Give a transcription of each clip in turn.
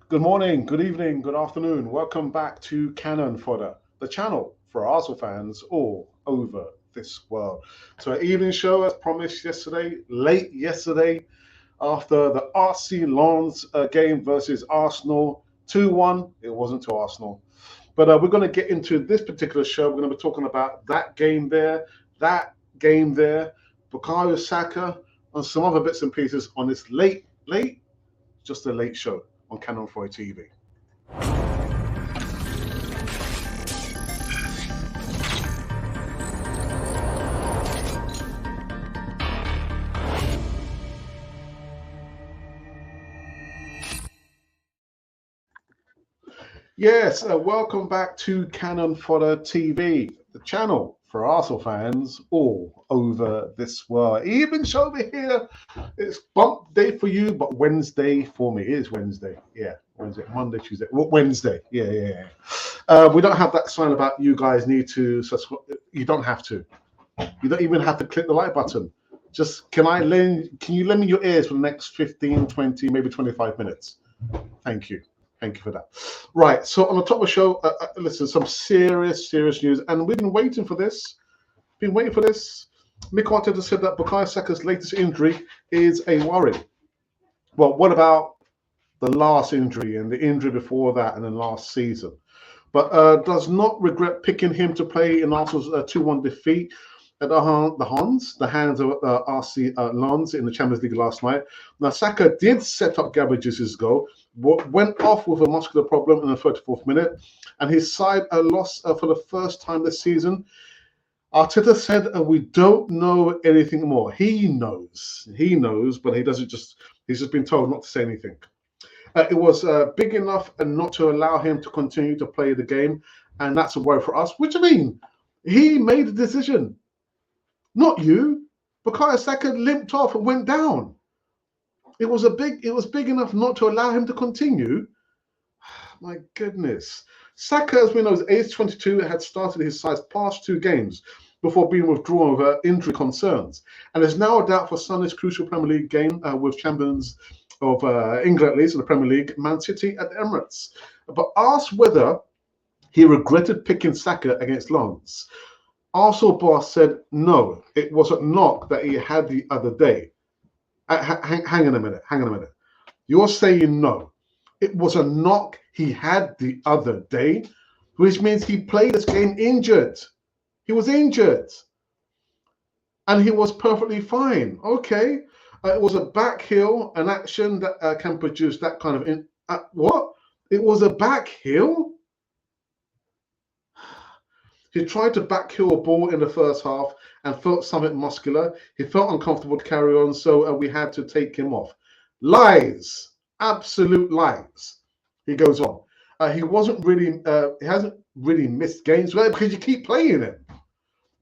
Good morning, good evening, good afternoon. Welcome back to Cannon Fodder, the channel for Arsenal fans all over this world. So, our evening show, as promised yesterday, late yesterday, after the RC Lens game versus Arsenal 2-1. It wasn't to Arsenal. But we're going to get into this particular show. We're going to be talking about that game there, Bukayo Saka, and some other bits and pieces on this just a late show on Canon 4 TV. Yes, welcome back to Canon Fodder TV, the channel for Arsenal fans all over this world. Even show over here, it's bump day for you, but Wednesday for me. It is Wednesday. Yeah, Wednesday, Monday, Tuesday. Wednesday. Yeah. We don't have that sign about you guys need to subscribe. You don't have to. You don't even have to click the like button. Just can you lend me your ears for the next 15, 20, maybe 25 minutes? Thank you. Thank you for that. Right, so on the top of the show, listen, some serious news, and we've been waiting for this. Mikel Arteta said that Bukayo Saka's latest injury is a worry. Well, what about the last injury and the injury before that and then last season? But does not regret picking him to play in Arsenal's 2-1 defeat at the hands of RC Lens in the Champions League last night. Now, Saka did set up Gabriel Jesus' goal, went off with a muscular problem in the 34th minute, and his side lost for the first time this season. Arteta said, we don't know anything more. He knows, but he's just been told not to say anything. It was big enough and not to allow him to continue to play the game, and that's a worry for us. Which I mean, he made a decision. Not you. Bukayo Saka limped off and went down. It was big enough not to allow him to continue. My goodness. Saka, as we know, is age 22, had started his side's past 2 games before being withdrawn with injury concerns, and is now a doubt for Sunday's crucial Premier League game with champions of England, at least in the Premier League, Man City at the Emirates. But asked whether he regretted picking Saka against Lens, Arsenal boss said no, it was a knock that he had the other day. Hang on a minute. You're saying no. It was a knock he had the other day, which means he played this game injured. He was injured. And he was perfectly fine. Okay. It was a back heel, an action that can produce that kind of... what? It was a back heel? He tried to back heel a ball in the first half and felt something muscular. He felt uncomfortable to carry on, so we had to take him off. Lies. Absolute lies. He goes on. He hasn't really missed games because you keep playing him.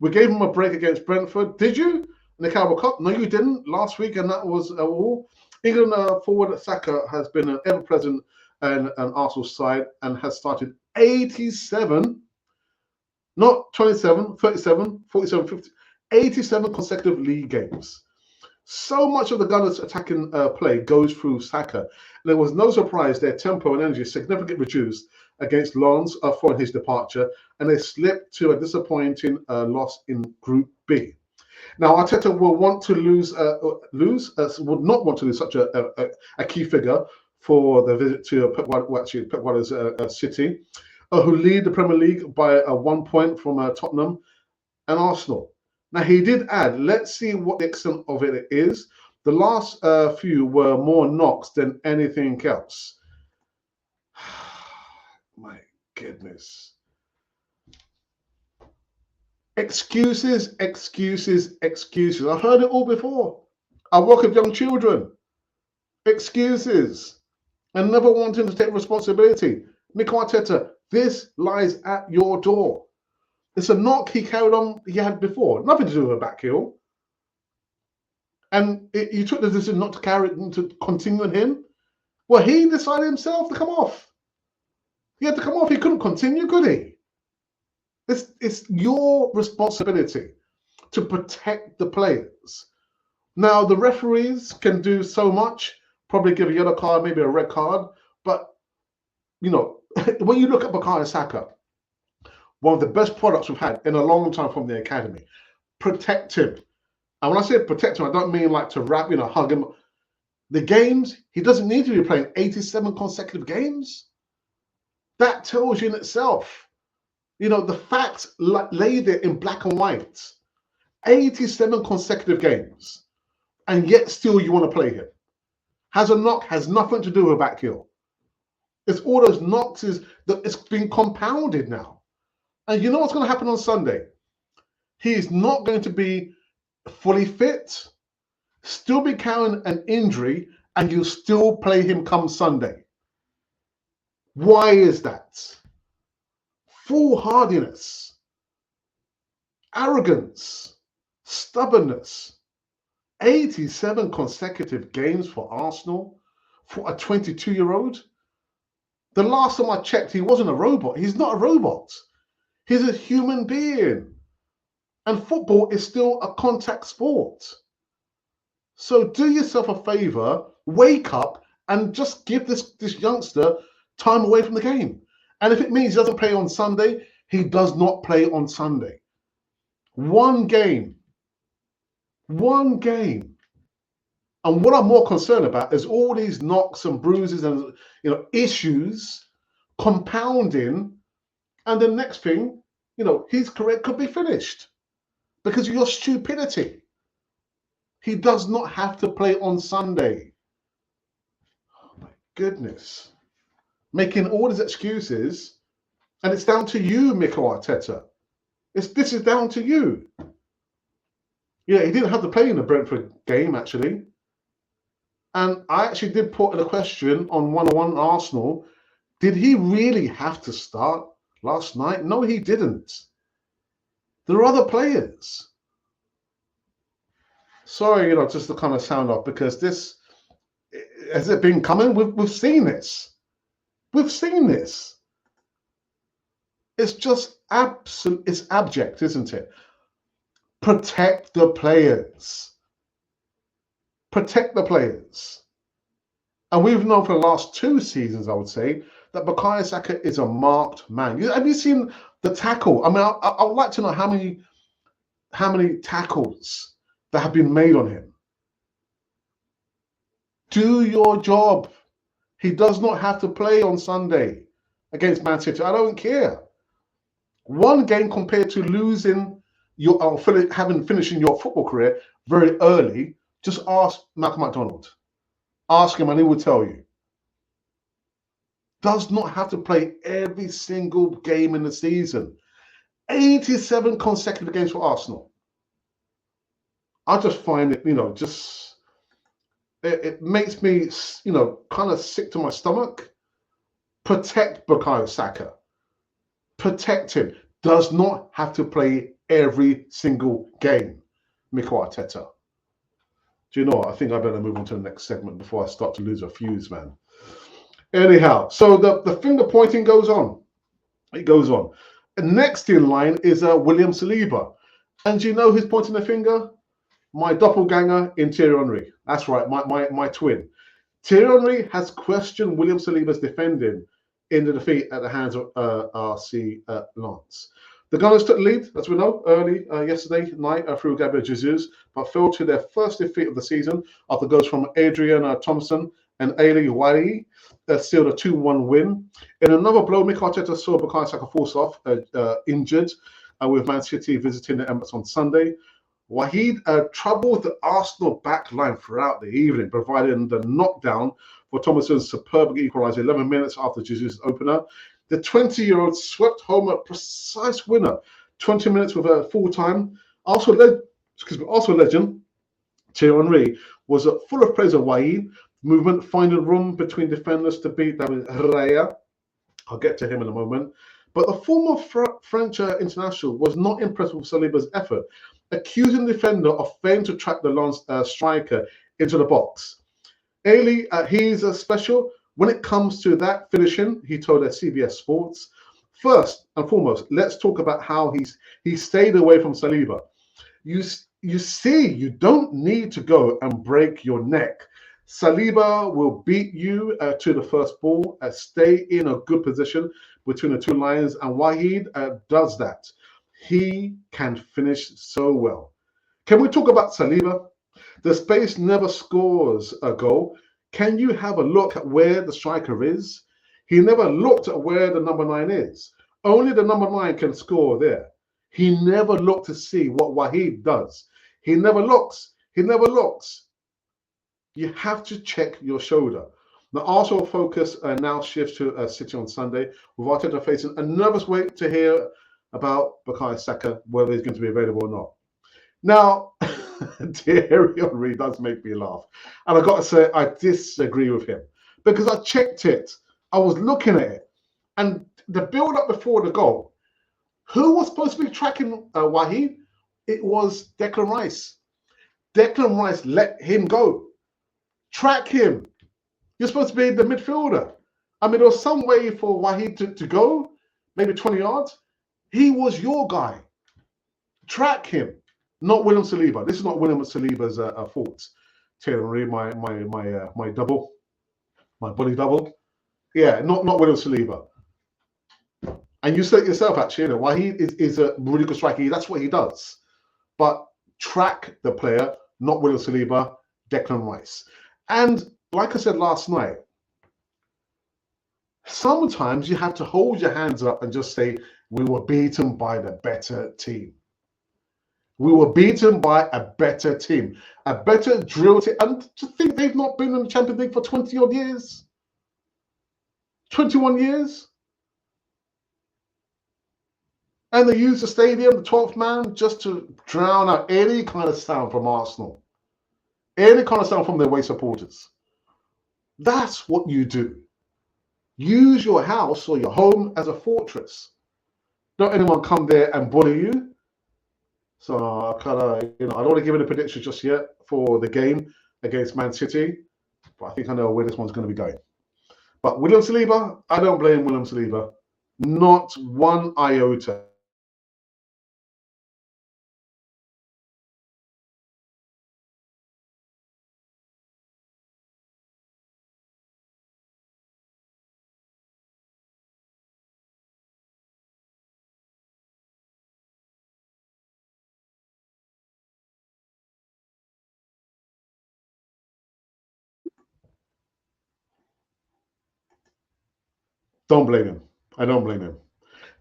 We gave him a break against Brentford. Did you? In the Carabao Cup? No, you didn't last week, and that was all. England forward Saka has been an ever-present and an Arsenal side and has started 87, not 27, 37, 47, 50, 87 consecutive league games. So much of the Gunners' attacking play goes through Saka. And there was no surprise their tempo and energy significantly reduced against Lens following his departure, and they slipped to a disappointing loss in Group B. Now, Arteta will would not want to lose such a key figure for the visit to Pep Guardiola's City, who lead the Premier League by 1 point from Tottenham and Arsenal. Now, he did add, let's see what the extent of it is. The last few were more knocks than anything else. My goodness. Excuses. I've heard it all before. I work with young children. Excuses. And never wanting to take responsibility. Mikel Arteta, this lies at your door. It's a knock he had before. Nothing to do with a back heel. And you took the decision not to continue on him. Well, he decided himself to come off. He had to come off. He couldn't continue, could he? It's your responsibility to protect the players. Now, the referees can do so much, probably give a yellow card, maybe a red card, but you know, when you look at Bukayo Saka, one of the best products we've had in a long time from the academy. Protect him. And when I say protect him, I don't mean like to wrap, hug him. The games, he doesn't need to be playing 87 consecutive games. That tells you in itself. The facts lay there in black and white. 87 consecutive games. And yet still you want to play him. Has a knock, has nothing to do with a back heel. It's all those knocks that it's been compounded now. And you know what's going to happen on Sunday? He is not going to be fully fit, still be carrying an injury, and you still play him come Sunday. Why is that? Foolhardiness, arrogance, stubbornness. 87 consecutive games for Arsenal for a 22-year-old. The last time I checked, he wasn't a robot. He's not a robot. He's a human being. And football is still a contact sport. So do yourself a favor, wake up, and just give this youngster time away from the game. And if it means he doesn't play on Sunday, he does not play on Sunday. One game. One game. And what I'm more concerned about is all these knocks and bruises and issues compounding. And the next thing, his career could be finished because of your stupidity. He does not have to play on Sunday. Oh my goodness. Making all these excuses, and it's down to you, Mikel Arteta. This is down to you. Yeah, he didn't have to play in the Brentford game, actually. And I actually did put in a question on 101 Arsenal. Did he really have to start last night? No, he didn't. There are other players. Sorry, just to kind of sound off, because this, has it been coming? We've seen this. We've seen this. It's just absolute, it's abject, isn't it? Protect the players. Protect the players. And we've known for the last 2 seasons, I would say, that Bukayo Saka is a marked man. Have you seen the tackle? I mean, I would like to know how many tackles that have been made on him. Do your job. He does not have to play on Sunday against Man City. I don't care. One game compared to losing finishing your football career very early. Just ask Malcolm McDonald. Ask him and he will tell you. Does not have to play every single game in the season. 87 consecutive games for Arsenal. I just find it, it makes me, kind of sick to my stomach. Protect Bukayo Saka. Protect him. Does not have to play every single game, Mikel Arteta. Do you know what? I think I better move on to the next segment before I start to lose a fuse, man. Anyhow, so the finger pointing goes on. It goes on. And next in line is William Saliba. And do you know who's pointing the finger? My doppelganger in Thierry Henry. That's right, my twin. Thierry Henry has questioned William Saliba's defending in the defeat at the hands of RC Lens. The Gunners took the lead, as we know, early yesterday night through Gabriel Jesus, but fell to their first defeat of the season after goals from Adrian Thompson and Ali Wai sealed a 2-1 win. In another blow, Mikel Arteta saw Bukayo Saka force off injured with Man City visiting the Emirates on Sunday. Wahid troubled the Arsenal back line throughout the evening, providing the knockdown for Thomason's superb equaliser 11 minutes after Jesus' opener. The 20-year-old swept home a precise winner, 20 minutes with a full time. Also legend, Thierry Henry was full of praise of Wahid. Movement, finding room between defenders to beat David Raya. I'll get to him in a moment. But the former French international was not impressed with Saliba's effort, accusing the defender of failing to track the Lens striker into the box. Ali, he's special when it comes to that finishing, he told CBS Sports. First and foremost, let's talk about how he stayed away from Saliba. You see, you don't need to go and break your neck Saliba will beat you to the first ball, stay in a good position between the two lines, and Wahid does that. He can finish so well. Can we talk about Saliba? The space never scores a goal. Can you have a look at where the striker is? He never looked at where the number 9 is. Only the number 9 can score there. He never looked to see what Wahid does. He never looks. He never looks. You have to check your shoulder. The Arsenal focus now shifts to City on Sunday, with Arteta facing a nervous wait to hear about Bukayo Saka, whether he's going to be available or not. Now, Thierry Henry does make me laugh. And I've got to say, I disagree with him. Because I checked it. I was looking at it. And the build-up before the goal, who was supposed to be tracking Wahid? It was Declan Rice. Declan Rice let him go. Track him. You're supposed to be the midfielder. I mean, there was some way for Wahid to go, maybe 20 yards. He was your guy. Track him. Not William Saliba. This is not William Saliba's fault. Thierry, my double, my body double. Yeah, not William Saliba. And you said it yourself, actually, you know, Wahid is a really good striker. That's what he does. But track the player, not William Saliba, Declan Rice. And like I said last night, sometimes you have to hold your hands up and just say, we were beaten by the better team. We were beaten by a better team, a better drill team. And to think they've not been in the Champions League for 20 odd years, 21 years. And they use the stadium, the 12th man, just to drown out any kind of sound from Arsenal. Any kind of sound from their away supporters. That's what you do. Use your house or your home as a fortress. Don't anyone come there and bully you. So I don't want to give it a prediction just yet for the game against Man City, but I think I know where this one's going to be going. But William Saliba, I don't blame William Saliba. Not one iota. Don't blame him. I don't blame him.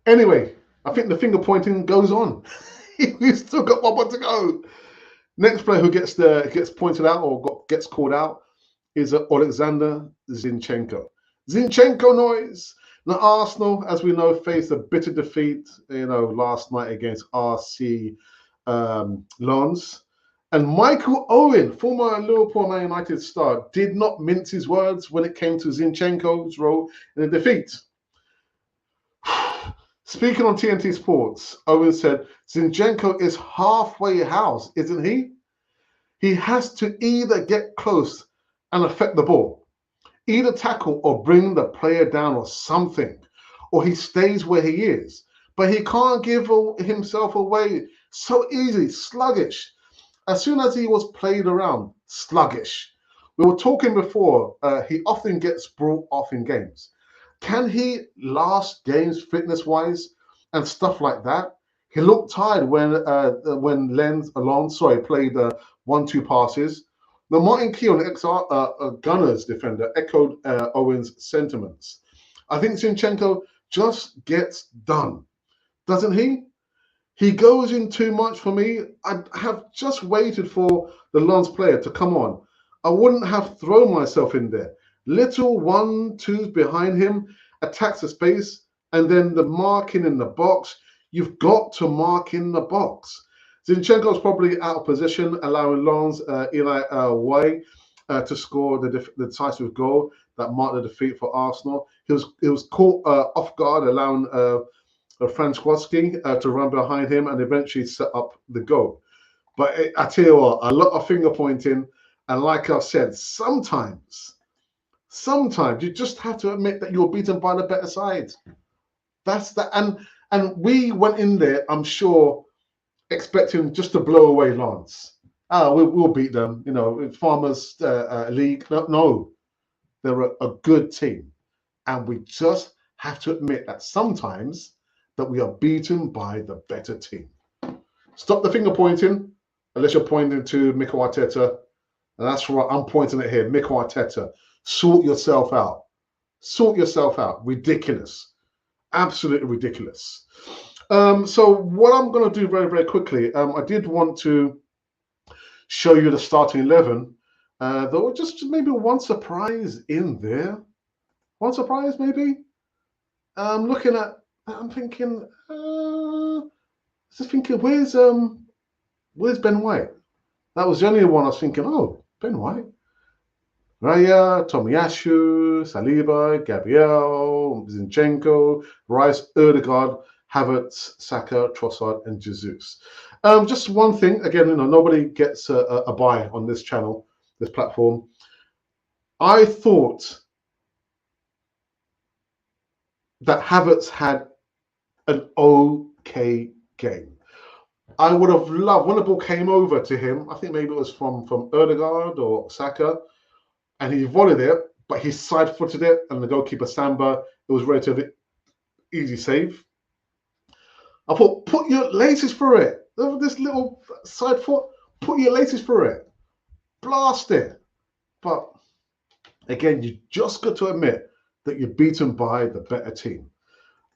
Anyway, I think the finger pointing goes on. We've still got one more to go. Next player who gets pointed out or gets called out is Alexander Zinchenko. Zinchenko noise. Now Arsenal, as we know, faced a bitter defeat, last night against RC Lens. And Michael Owen, former Liverpool Man United star, did not mince his words when it came to Zinchenko's role in the defeat. Speaking on TNT Sports, Owen said, Zinchenko is halfway house, isn't he? He has to either get close and affect the ball, either tackle or bring the player down or something, or he stays where he is. But he can't give himself away so easily, sluggish. As soon as he was played around, sluggish. We were talking before, he often gets brought off in games. Can he last games fitness-wise and stuff like that? He looked tired when Alonso played 1-2 passes. The Martin Keown, Gunners defender, echoed Owen's sentiments. I think Zinchenko just gets done, doesn't he? He goes in too much for me. I have just waited for the Lens player to come on. I wouldn't have thrown myself in there. Little 1-2s behind him, attacks the space, and then the marking in the box. You've got to mark in the box. Zinchenko's probably out of position, allowing Lens Eli Way to score the decisive goal that marked the defeat for Arsenal. He was caught off guard, allowing Frankowski to run behind him and eventually set up the goal. But I tell you what, a lot of finger pointing, and like I said, sometimes you just have to admit that you're beaten by the better side. That's that, and we went in there, I'm sure, expecting just to blow away Lens. we'll beat them. You know, Farmers League. No, no, they're a good team, and we just have to admit that sometimes that we are beaten by the better team. Stop the finger pointing, unless you're pointing to Mikel Arteta, and that's right. I'm pointing it here, Mikel Arteta. Sort yourself out. Sort yourself out. Ridiculous. Absolutely ridiculous. So what I'm going to do very, very quickly, I did want to show you the starting 11. There was just maybe one surprise in there. One surprise, maybe. I'm thinking, where's Ben White? That was the only one I was thinking, oh, Ben White. Raya, Tomiyasu, Saliba, Gabriel, Zinchenko, Rice, Odegaard, Havertz, Saka, Trossard, and Jesus. Just one thing, again, you know, nobody gets a buy on this channel, this platform. I thought that Havertz had an okay game. I would have loved when the ball came over to him. I think maybe it was from Odegaard or Saka, and he volleyed it, but he side-footed it, and the goalkeeper Samba. It was relatively easy save. I thought, put your laces through it. This little side foot, put your laces through it. Blast it. But again, you just got to admit that you're beaten by the better team.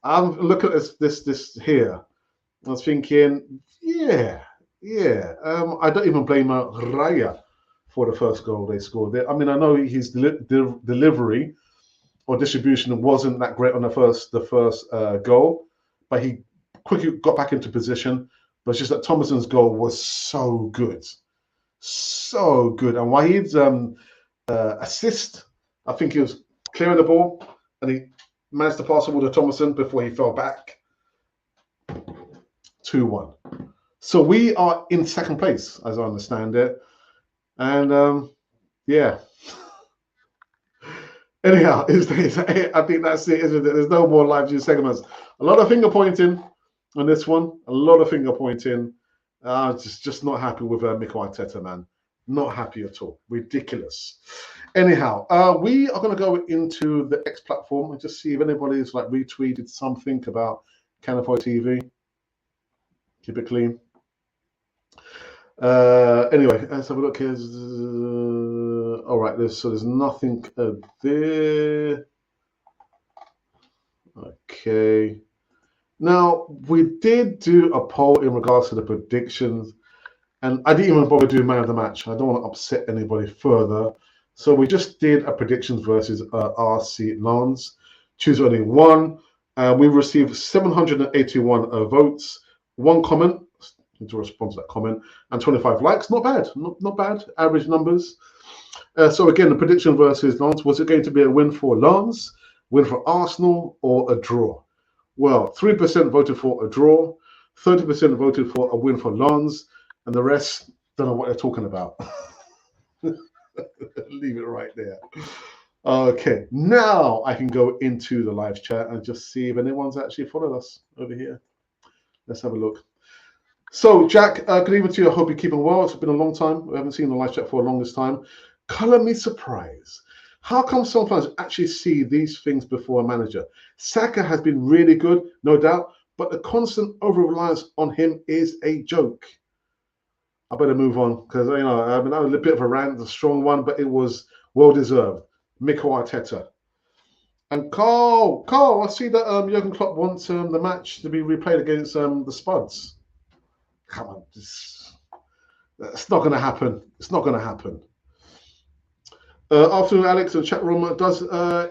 I'm looking at this here. I was thinking, yeah. I don't even blame Raya for the first goal they scored. I mean, I know his delivery or distribution wasn't that great on the first goal, but he quickly got back into position. But it's just that Thomason's goal was so good. And Wahid's assist, I think he was clearing the ball and he managed to pass the ball to Thomason before he fell back. 2-1. So we are in second place, as I understand it. And yeah. Anyhow, I think that's it, isn't it? There's no more live view segments. A lot of finger pointing on this one. A lot of finger pointing. Just not happy with Mikel Arteta, man. Not happy at all. Ridiculous. Anyhow, we are going to go into the X platform and just see if anybody's like retweeted something about Canon Fodder TV. Keep it clean. Anyway, let's have a look here. All right, there's nothing there. Okay. Now, we did do a poll in regards to the predictions, and I didn't even bother doing man of the match. I don't want to upset anybody further. So we just did a predictions versus RC Lens. Choose only one. We received 781 votes, one comment to respond to that comment, and 25 likes. Not bad. Not bad. Average numbers. So again, the prediction versus Lens. Was it going to be a win for Lens, win for Arsenal, or a draw? Well, 3% voted for a draw, 30% voted for a win for Lens, and the rest don't know what they're talking about. Leave it right there. Okay, now I can go into the live chat and just see if anyone's actually followed us over here. Let's have a look. So, Jack, good evening to you. I hope you're keeping well. It's been a long time. We haven't seen the live chat for the longest time. Color me surprised. How come sometimes actually see these things before a manager? Saka has been really good, no doubt, but the constant over-reliance on him is a joke. I better move on because, you know, I mean, that was a bit of a rant, a strong one, but it was well-deserved. Mikel Arteta. And Carl, I see that Jurgen Klopp wants the match to be replayed against the Spuds. Come on, it's not going to happen. It's not going to happen. Afternoon, Alex, in the chat room. Does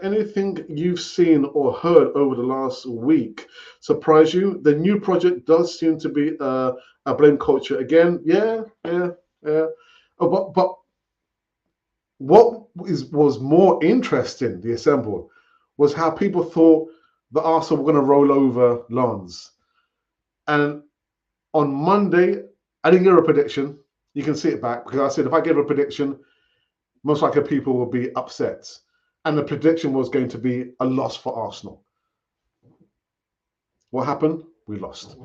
anything you've seen or heard over the last week surprise you? The new project does seem to be a blame culture again. Yeah. But what was more interesting, the assemble, was how people thought the Arsenal were going to roll over Lens. And on Monday, I didn't give a prediction. You can see it back because I said if I give a prediction, most likely people will be upset. And the prediction was going to be a loss for Arsenal. What happened? We lost.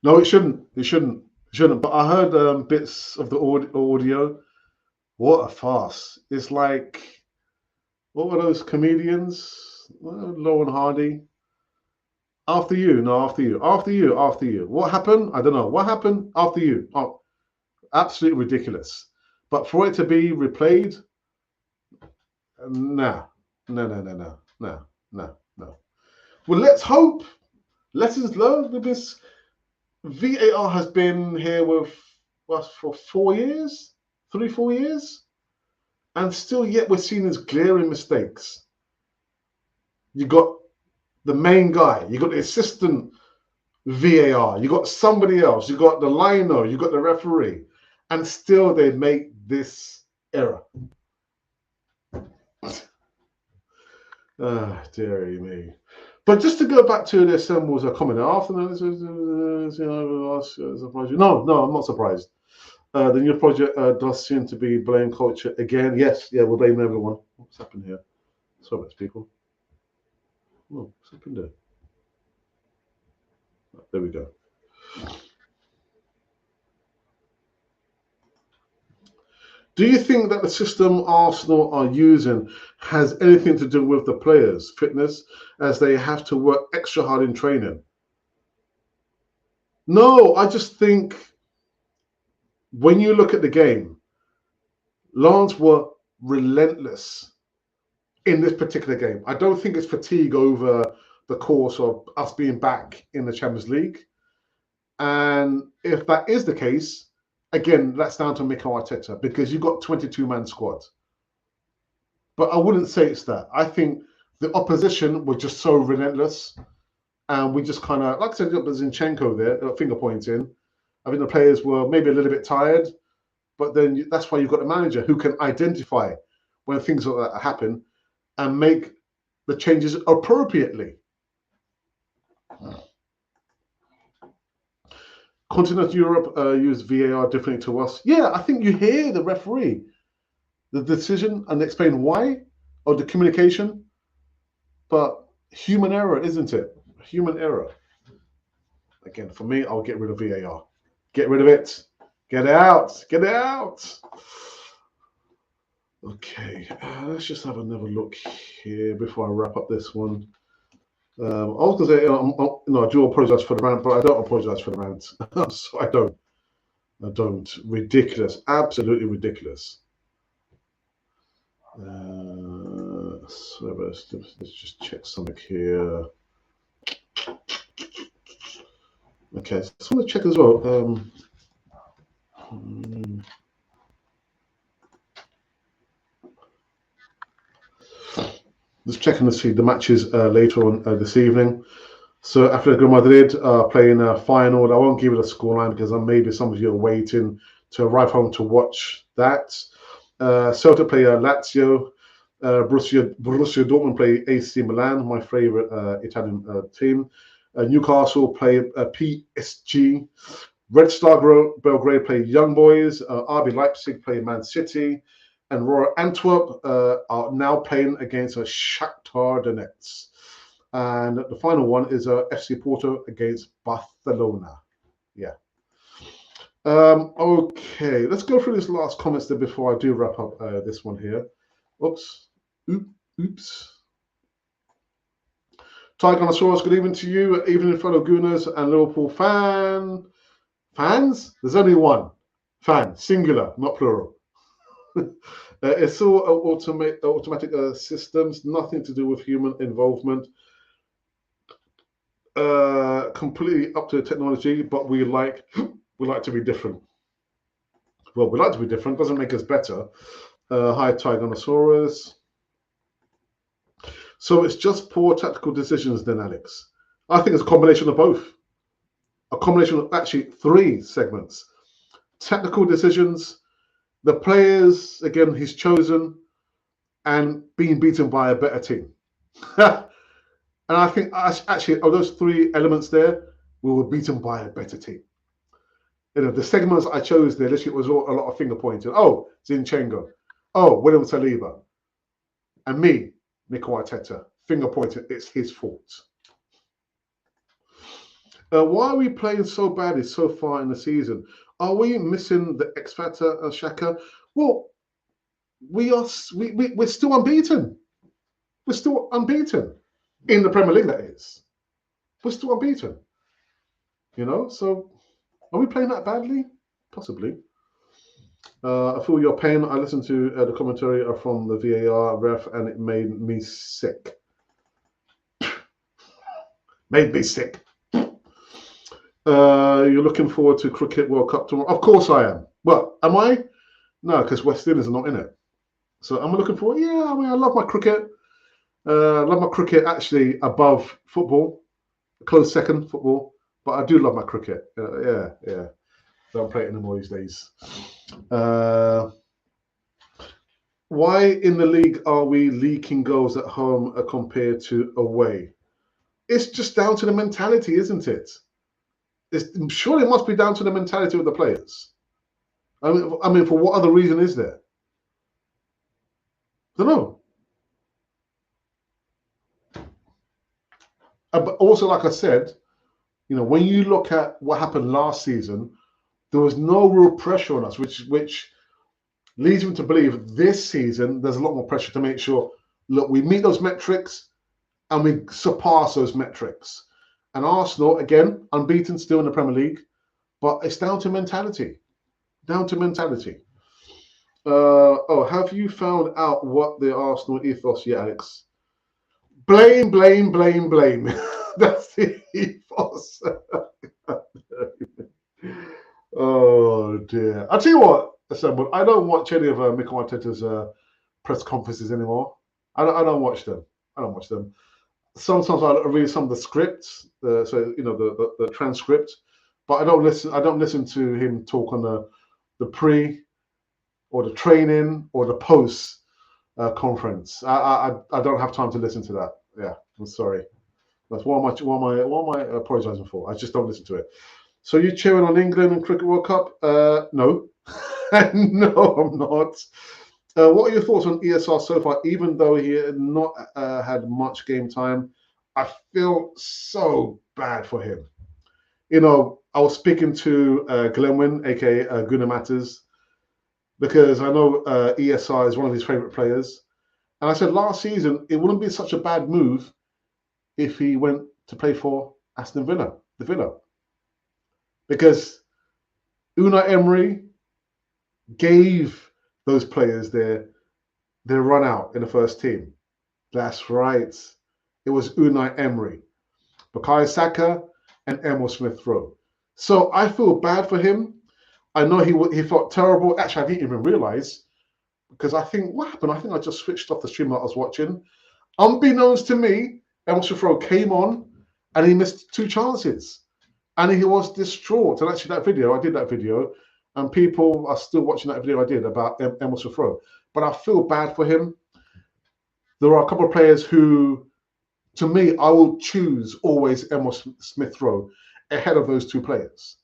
No, it shouldn't. It shouldn't. It shouldn't. But I heard bits of the audio. What a farce! It's like, what were those comedians? Lauren Hardy. After you, no, after you, after you, after you. What happened? I don't know. What happened after you? Oh, absolutely ridiculous. But for it to be replayed, nah, no, no, no, no, no, no, no. Well, let's hope. Lessons learned with this. VAR has been here with us for 4 years, 3, 4 years, and still yet we're seeing these glaring mistakes. You got the main guy, you got the assistant VAR, you got somebody else, you got the lino, you got the referee, and still they make this error. Ah, dearie me. But just to go back to the assembles are coming after, no, I'm not surprised. The new project does seem to be blame culture again. Yes, yeah, we're blaming everyone. What's happened here? Sorry, people. Oh, what's happened there? There we go. Do you think that the system Arsenal are using has anything to do with the players' fitness, as they have to work extra hard in training? No, I just think when you look at the game, Lens were relentless in this particular game. I don't think it's fatigue over the course of us being back in the Champions League. And if that is the case, again, that's down to Mikel Arteta, because you've got 22-man squad. But I wouldn't say it's that. I think the opposition were just so relentless, and we just kind of, like I said, got Zinchenko there, finger pointing. I think the players were maybe a little bit tired, but then that's why you've got a manager who can identify when things like that happen and make the changes appropriately. Continental Europe use VAR differently to us. Yeah, I think you hear the referee, the decision, and explain why, or the communication. But human error, isn't it? Human error. Again, for me, I'll get rid of VAR. Get rid of it. Get it out. Get it out. Okay, let's just have another look here before I wrap up this one. I was going to say, no, I do apologize for the rant, but I don't apologize for the rant. So I don't. I don't. Ridiculous. Absolutely ridiculous. So let's just check something here. Okay, so I'm going to check as well. Just checking to see the matches later on this evening. So Atletico Madrid are playing a final. I won't give it a scoreline because maybe some of you are waiting to arrive home to watch that. Celta play Lazio. Borussia Dortmund play AC Milan, my favorite Italian team. Newcastle play PSG. Red Star Belgrade play Young Boys. RB Leipzig play Man City. And Royal Antwerp are now playing against Shakhtar Donetsk. And the final one is FC Porto against Barcelona. Yeah. Okay, let's go through this last comments there before I do wrap up this one here. Oops. Oops. Tygonosaurus, good evening to you. Evening, fellow Gooners and Liverpool fans? There's only one. Fan, singular, not plural. It's all automatic systems, nothing to do with human involvement. Completely up to the technology, but we like to be different. Well, we like to be different, doesn't make us better. Hi, Tygonosaurus. So it's just poor tactical decisions then, Alex? I think it's a combination of both. A combination of actually 3 segments. Tactical decisions, the players, again, he's chosen, and being beaten by a better team. And I think actually of those 3 elements there, we were beaten by a better team. You know, the segments I chose there, literally was a lot of finger pointing. Oh, Zinchenko. Oh, William Saliba. And me, Mikel Arteta, finger pointing, it's his fault. Why are we playing so badly so far in the season? Are we missing the X factor, Shaka? Well, we're still unbeaten. We're still unbeaten in the Premier League. That is, we're still unbeaten. You know, so are we playing that badly? Possibly. I feel your pain. I listened to the commentary from the VAR ref, and it made me sick. Made me sick. You're looking forward to Cricket World Cup tomorrow? Of course I am. Well, am I? No, because West Indies are not in it. So I'm looking forward. Yeah, I mean, I love my cricket. I love my cricket actually above football, close second football. But I do love my cricket. Yeah. Don't play it anymore these days. Why in the league are we leaking goals at home compared to away? It's just down to the mentality, isn't it? Surely it must be down to the mentality of the players. I mean, for what other reason is there? I don't know. But also, like I said, you know, when you look at what happened last season, there was no real pressure on us, which leads me to believe this season there's a lot more pressure to make sure, look, we meet those metrics and we surpass those metrics. And Arsenal, again, unbeaten still in the Premier League, but it's down to mentality. Down to mentality. Have you found out what the Arsenal ethos yet, Alex? Blame. That's the ethos. Oh dear. I'll tell you what, I don't watch any of Mikel Arteta's press conferences anymore. I don't watch them. Sometimes I read some of the scripts, so you know the transcript, but I don't listen to him talk on the pre or the training or the post conference. I don't have time to listen to that. Yeah, I'm sorry. That's what am I apologizing for? I just don't listen to it. So you cheering on England and Cricket World Cup? No, no, I'm not. What are your thoughts on ESR so far? Even though he had not had much game time, I feel so bad for him. You know, I was speaking to Glenwyn, aka Gunnar Matters, because I know ESR is one of his favorite players. And I said last season, it wouldn't be such a bad move if he went to play for Aston Villa, the Villa. Because Unai Emery gave those players their run out in the first team. That's right. It was Unai Emery, Bukayo Saka, and Emil Smith-Rowe. So I feel bad for him. I know he felt terrible. Actually, I didn't even realize, because I think, what happened? I think I just switched off the stream that I was watching. Unbeknownst to me, Emil Smith-Rowe came on and he missed 2 chances. And he was distraught. And actually, I did that video, and people are still watching that video I did about Emil Smith-Rowe. But I feel bad for him. There are a couple of players who, to me, I will choose always Emil Smith-Rowe ahead of those 2 players.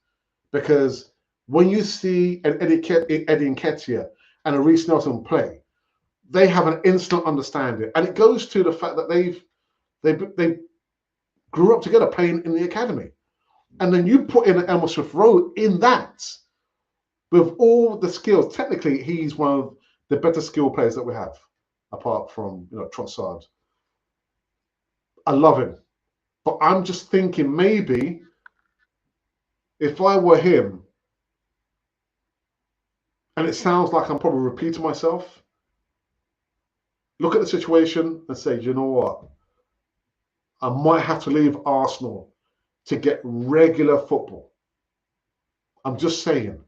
Because when you see an Eddie Nketiah and a Reece Nelson play, they have an instant understanding. And it goes to the fact that they grew up together playing in the academy. And then you put in Emil Smith-Rowe in that, with all the skills. Technically, he's one of the better skilled players that we have, apart from Trossard. I love him, but I'm just thinking maybe if I were him, and it sounds like I'm probably repeating myself, look at the situation and say, you know what, I might have to leave Arsenal to get regular football. I'm just saying.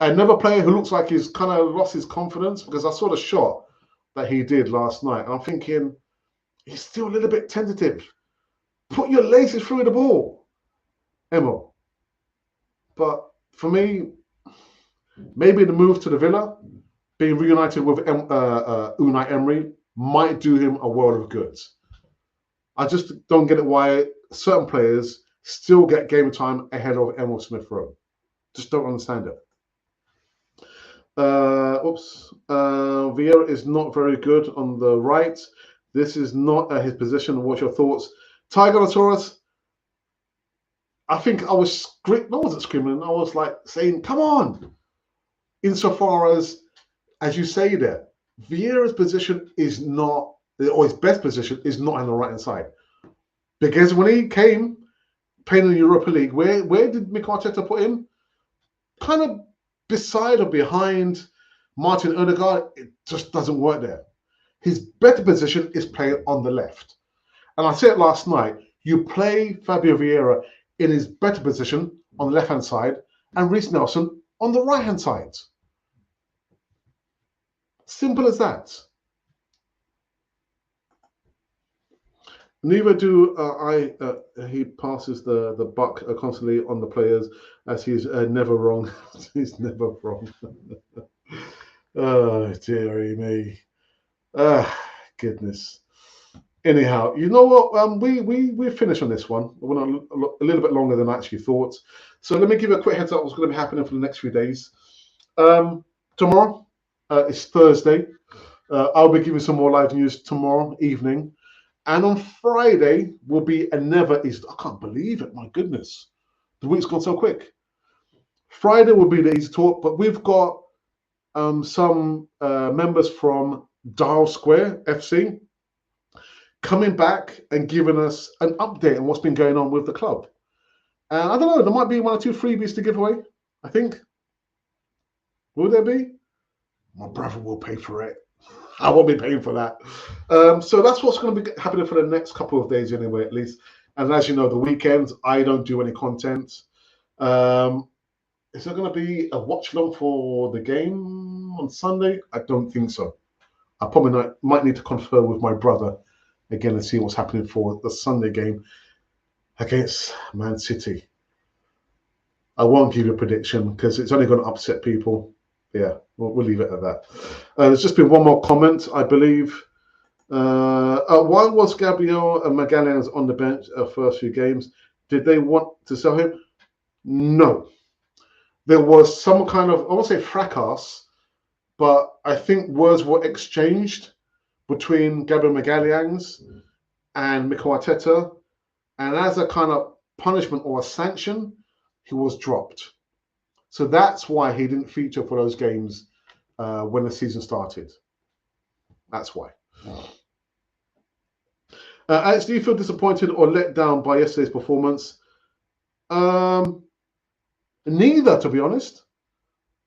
Another player who looks like he's kind of lost his confidence, because I saw the shot that he did last night, and I'm thinking he's still a little bit tentative. Put your laces through the ball, Emil. But for me, maybe the move to the Villa, being reunited with Unai Emery, might do him a world of good. I just don't get it why certain players still get game time ahead of Emil Smith-Rowe. Just don't understand it. Viera is not very good on the right. This is not his position. What's your thoughts? Tiger Taurus, I think I was screaming. I wasn't screaming. I was like saying, "Come on!" Insofar as you say there, Vieira's position is not, or his best position is not on the right hand side. Because when he came playing in the Europa League, where did Mikel Arteta put him? Kind of beside or behind Martin Odegaard. It just doesn't work there. His better position is playing on the left. And I said last night, you play Fabio Vieira in his better position on the left-hand side and Reece Nelson on the right-hand side. Simple as that. Neither do he passes the buck constantly on the players, as he's never wrong. He's never wrong. Oh, dearie me. Goodness. Anyhow, you know what? We finished on this one. We went a little bit longer than I actually thought. So let me give you a quick heads up what's going to be happening for the next few days. Tomorrow is Thursday. I'll be giving some more live news tomorrow evening. And on Friday will be another Easy. I can't believe it. My goodness. The week's gone so quick. Friday will be the Easy Talk, but we've got some members from Dial Square FC coming back and giving us an update on what's been going on with the club. And I don't know, there might be 1 or 2 freebies to give away, I think. Will there be? My brother will pay for it. I won't be paying for that. So that's what's going to be happening for the next couple of days anyway, at least. And as you know, the weekends, I don't do any content. Is there going to be a watch long for the game on Sunday? I don't think so. I probably might need to confer with my brother again and see what's happening for the Sunday game against Man City. I won't give you a prediction because it's only going to upset people. Yeah, we'll leave it at that. There's just been one more comment, I believe. Why was Gabriel Magalhães on the bench first few games? Did they want to sell him? No. There was some kind of, I won't say fracas, but I think words were exchanged between Gabriel Magalhães and Mikel Arteta. And as a kind of punishment or a sanction, he was dropped. So that's why he didn't feature for those games when the season started. That's why. Alex, do you feel disappointed or let down by yesterday's performance? Neither, to be honest,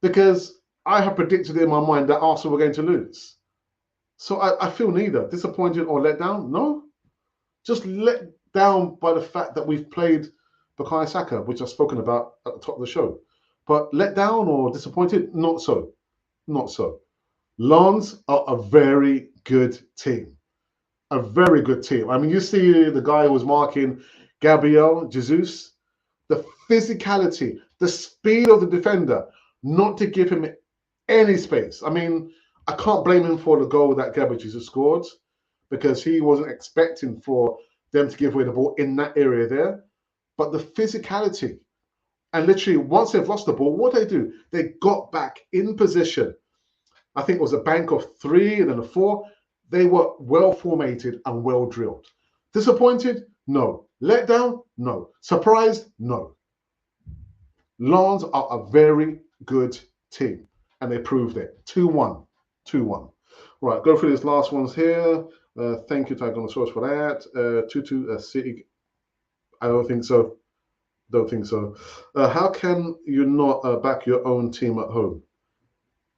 because I have predicted in my mind that Arsenal were going to lose. So I feel neither. Disappointed or let down? No. Just let down by the fact that we've played Bukayo Saka, which I've spoken about at the top of the show. But let down or disappointed? Not so. Not so. Lens are a very good team. A very good team. I mean, you see the guy who was marking Gabriel Jesus, the physicality, the speed of the defender, not to give him any space. I mean, I can't blame him for the goal that Gabriel Jesus scored because he wasn't expecting for them to give away the ball in that area there. But the physicality, and literally once they've lost the ball, what do? They got back in position. I think it was a bank of 3 and then a 4. They were well formatted and well drilled. Disappointed? No. Let down? No. Surprised? No. Lens are a very good team, and they proved it. 2-1. 2-1. Right, go through these last ones here. Thank you, Tygonosaurus, for that. 2-2 City. I don't think so. Don't think so. How can you not back your own team at home?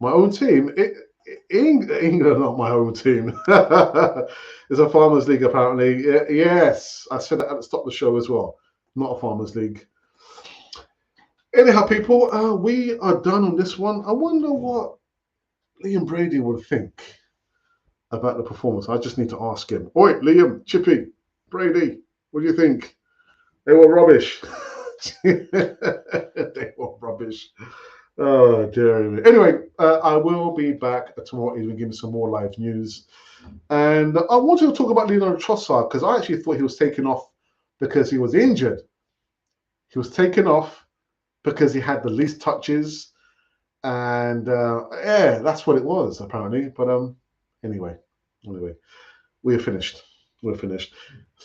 My own team? England, not my own team. It's a Farmers League, apparently. Yes, I said that at the start of the show as well. Not a Farmers League. Anyhow, people, we are done on this one. I wonder what Liam Brady would think about the performance. I just need to ask him. Oi, Liam, Chippy, Brady, what do you think? They were rubbish. They were rubbish. Oh, dear. Anyway, I will be back tomorrow evening giving some more live news. And I wanted to talk about Leonardo Trossard because I actually thought he was taken off because he was injured. He was taken off because he had the least touches. And yeah, that's what it was, apparently. But anyway, we're finished. We're finished.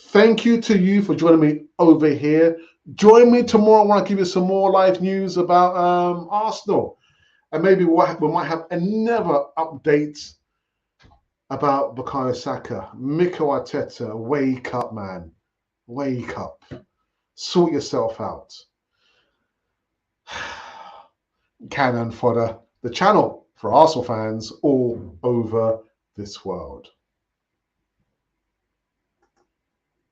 Thank you to you for joining me over here. Join me tomorrow. I want to give you some more live news about Arsenal. And maybe we might have another update about Bukayo Saka. Mikel Arteta, wake up, man. Wake up. Sort yourself out. Cannon Fodder, the channel for Arsenal fans all over this world.